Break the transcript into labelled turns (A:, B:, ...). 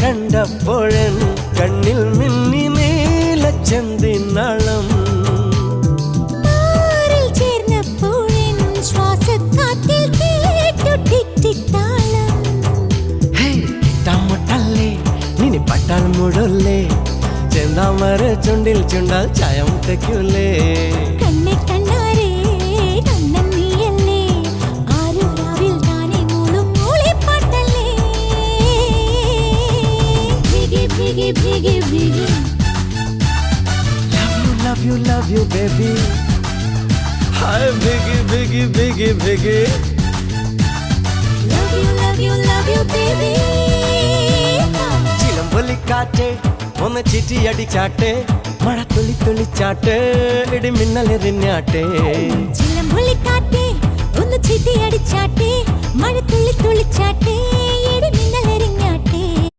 A: കണ്ടപ്പോഴൻ കണ്ണിൽ മിന്നി നീലച്ചെന്തിനാളം
B: ചേർന്നപ്പോഴൻ ശ്വാസക്കാറ്റിൽ കേട്ടു ടിക് ടിക് താളം
A: ഇട്ടാമൊട്ടല്ലേ നിനി പട്ടാൾ മുടല്ലേ ചെന്താമര ചുണ്ടിൽ ചുണ്ടാൽ ചായം തെക്കൂലേ
B: കണ്ണെ കണ്ണാരേ കണ്ണൻ നീയല്ലേ ആരോ രാവിൽ താനെ മൂളും മൂളിപ്പാട്ടല്ലേ ഭീഗി ഭീഗി ഭീഗി ഭീഗി
A: love you baby hi biggie biggie biggie biggie
B: love you baby
A: ചിലമ്പൊലിക്കാറ്റേ ഒന്ന് ചിറ്റിയടിച്ചാട്ടെ മഴ തുള്ളി തുള്ളിച്ചാട്ടെ ഇടി മിന്നലെറിഞ്ഞാട്ടെ
B: ചിലമ്പൊലിക്കാറ്റേ ഒന്ന് ചിറ്റിയടിച്ചാട്ടെ മഴ തുള്ളി തുള്ളിച്ചാട്ടെ